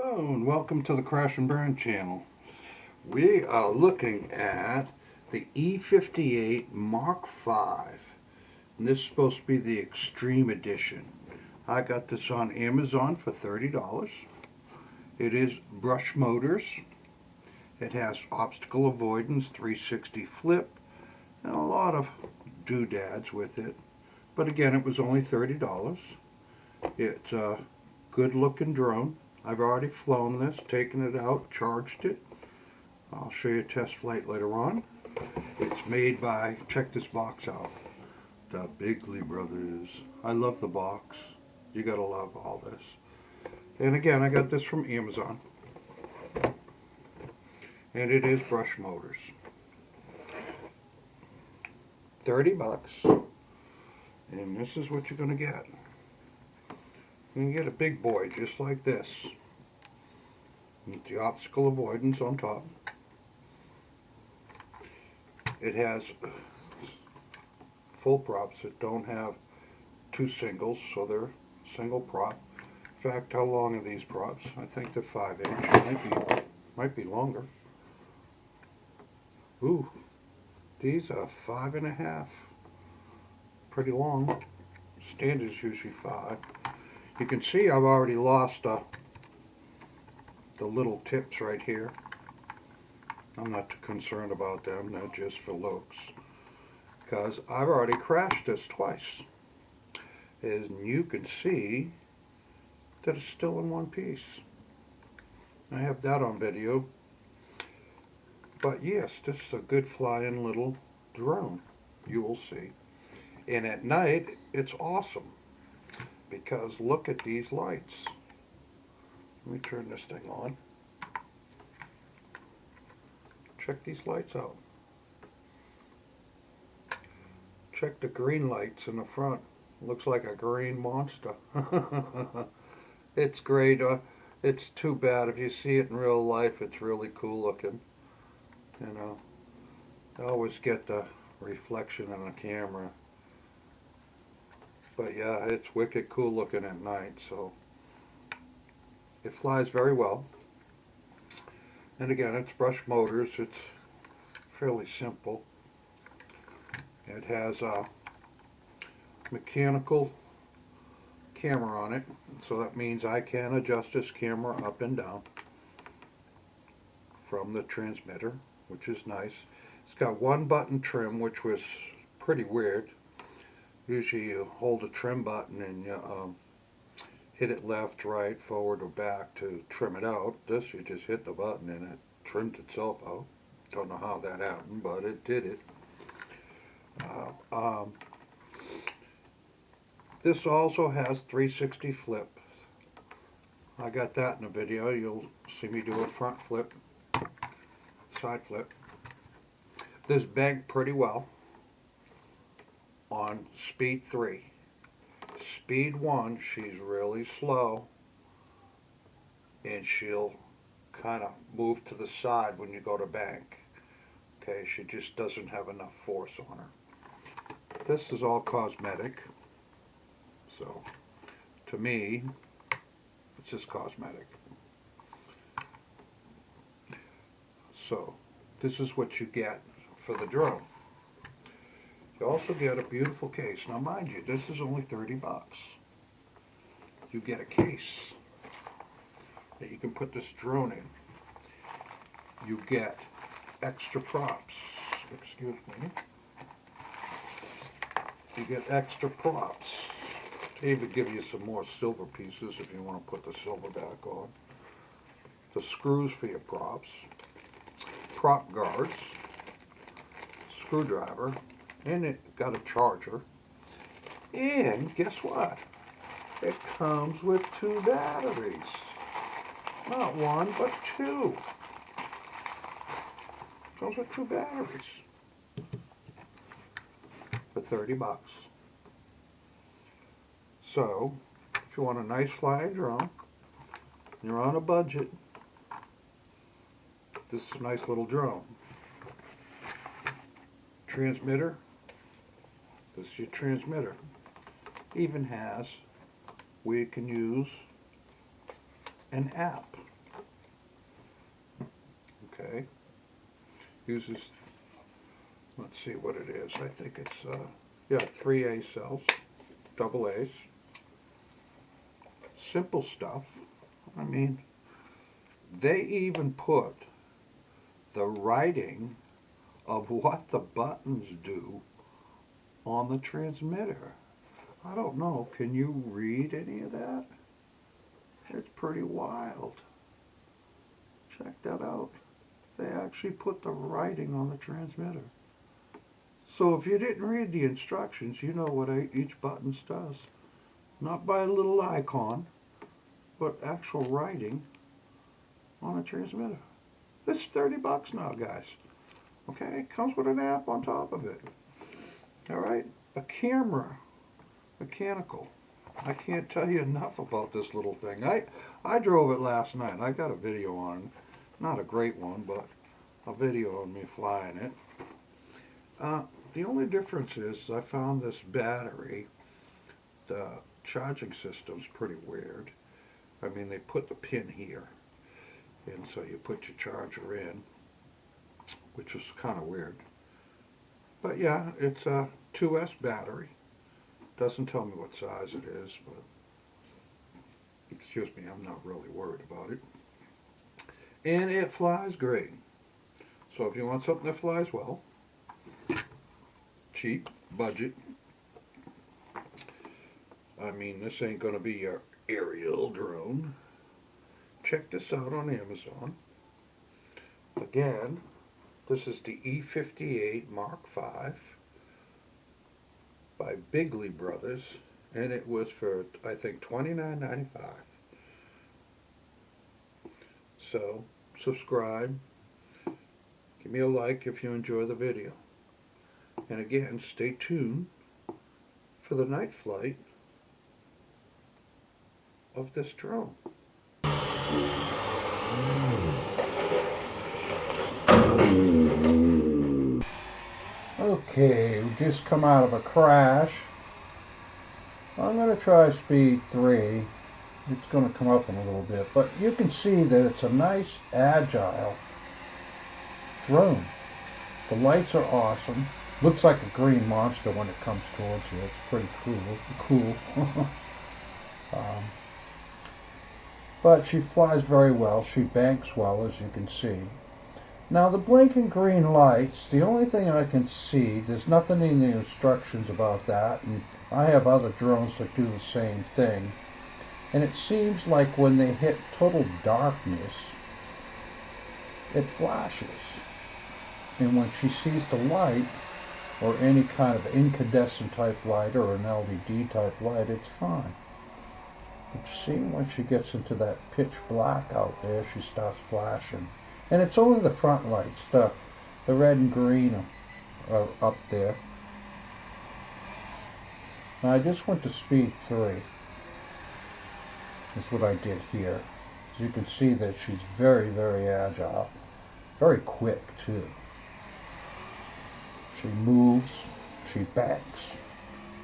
Hello and welcome to the Crash and Burn channel. We are looking at the E58 Mark V, and this is supposed to be the Extreme Edition. I got this on Amazon for $30. It is brush motors. It has obstacle avoidance, 360 flip, and a lot of doodads with it. But again, it was only $30. It's a good looking drone. I've already flown this, taken it out, charged it. I'll show you a test flight later on. It's made by, check this box out, the Bigley Brothers. I love the box. You gotta love all this. And again, I got this from Amazon. And it is brush motors. 30 bucks. And this is what you're gonna get. You can get a big boy just like this, with the obstacle avoidance on top. It has full props that don't have two singles, so they're single prop. In fact, how long are these props? I think they're 5-inch. Might be longer. Ooh, these are 5.5. Pretty long. Standard is usually 5. You can see I've already lost the little tips right here. I'm not too concerned about them, they're just for looks. Because I've already crashed this twice. And you can see that it's still in one piece. I have that on video. But yes, this is a good flying little drone. You will see. And at night, it's awesome. Because look at these lights. Let me turn this thing on. Check these lights out. Check the green lights in the front. Looks like a green monster. It's great. It's too bad if you see it in real life. It's really cool looking. You know, I always get the reflection in the camera. But yeah, it's wicked cool looking at night, so it flies very well. And again, it's brush motors. It's fairly simple. It has a mechanical camera on it, so that means I can adjust this camera up and down from the transmitter, which is nice. It's got one button trim, which was pretty weird. Usually you hold the trim button and you hit it left, right, forward, or back to trim it out. This, you just hit the button and it trimmed itself out. Don't know how that happened, but it did it. This also has 360 flip. I got that in the video. You'll see me do a front flip, side flip. This banked pretty well on speed 3. Speed 1, she's really slow, and she'll kind of move to the side when you go to bank. Okay, she just doesn't have enough force on her. This is all cosmetic, so to me, it's just cosmetic. So this is what you get for the drone. You also get a beautiful case. Now mind you, this is only 30 bucks. You get a case that you can put this drone in. You get extra props. Excuse me. You get extra props. They even give you some more silver pieces if you want to put the silver back on. The screws for your props. Prop guards. Screwdriver. And it got a charger. And guess what? It comes with 2 batteries. Not 1, but 2. Comes with 2 batteries. For 30 bucks. So, if you want a nice flying drone, you're on a budget, this is a nice little drone. Transmitter. This is your transmitter. Even has where you can use an app. okay. Uses, let's see what it is. I think it's, yeah, 3A cells, double A's. Simple stuff. I mean, they even put the writing of what the buttons do on the transmitter. I don't know, can you read any of that? It's pretty wild. Check that out. They actually put the writing on the transmitter. So if you didn't read the instructions, you know what each button does. Not by a little icon, but actual writing on a transmitter. It's 30 bucks now, guys. Okay, it comes with an app on top of it. All right, a camera, mechanical. I can't tell you enough about this little thing. I drove it last night. I got a video on it. Not a great one, but a video of me flying it. The only difference is I found this battery, the charging system's pretty weird. I mean, they put the pin here, and so you put your charger in, which is kind of weird. But yeah, it's a 2S battery. Doesn't tell me what size it is, but excuse me, I'm not really worried about it. And it flies great. So if you want something that flies well, cheap, budget, I mean, this ain't going to be your aerial drone. Check this out on Amazon. Again, this is the E58 Mark V by Bigley Brothers, and it was for, I think, $29.95. So, subscribe, give me a like if you enjoy the video, and again, stay tuned for the night flight of this drone. Okay, we just come out of a crash. I'm going to try speed 3. It's going to come up in a little bit, but you can see that it's a nice, agile drone. The lights are awesome. Looks like a green monster when it comes towards you. It's pretty cool. But she flies very well. She banks well, as you can see. Now the blinking green lights, the only thing I can see, there's nothing in the instructions about that, and I have other drones that do the same thing. And it seems like when they hit total darkness, it flashes. And when she sees the light, or any kind of incandescent type light or an LED type light, it's fine. But you see, when she gets into that pitch black out there, she starts flashing. And it's only the front lights, the red and green are up there. Now I just went to speed 3. That's what I did here. As you can see that she's very, very agile. Very quick too. She moves, she banks.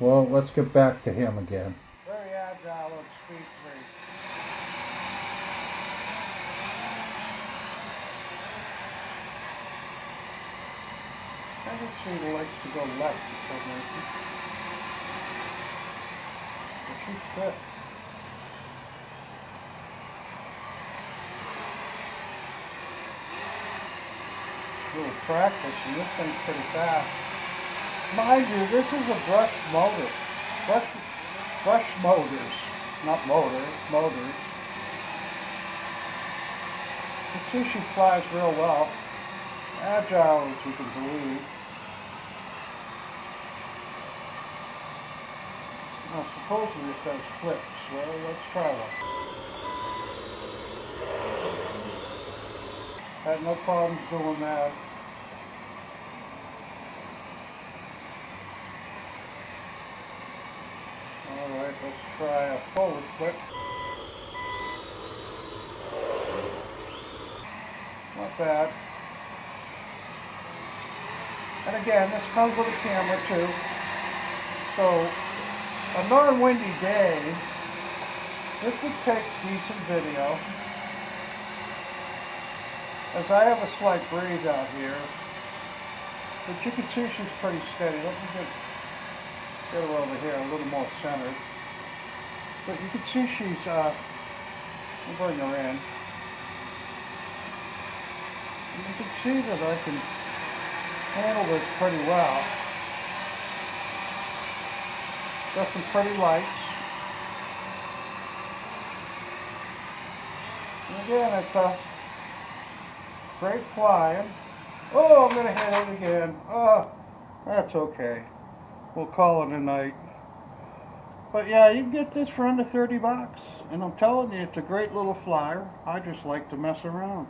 Well, let's get back to him again. Very agile on speed 3. I tendency likes to go light for some reason. But she's quick. A little practice, and this thing's pretty fast. Mind you, this is a brush motor. Brush motors. Not motor, motors. You see she flies real well. Agile as you can believe. Now supposedly it does flips. Well, let's try one. Had no problems doing that. Alright, let's try a forward flip. Not bad. And again, this comes with a camera too. So, a non-windy day, this would take decent video. As I have a slight breeze out here, but you can see she's pretty steady. Let me get her over here a little more centered. But you can see she's, we'll bring her in. And you can see that I can handle this pretty well. Got some pretty lights. And again, it's a great flying. Oh, I'm going to hit it again. Oh, that's okay. We'll call it a night. But yeah, you can get this for under 30 bucks. And I'm telling you, it's a great little flyer. I just like to mess around.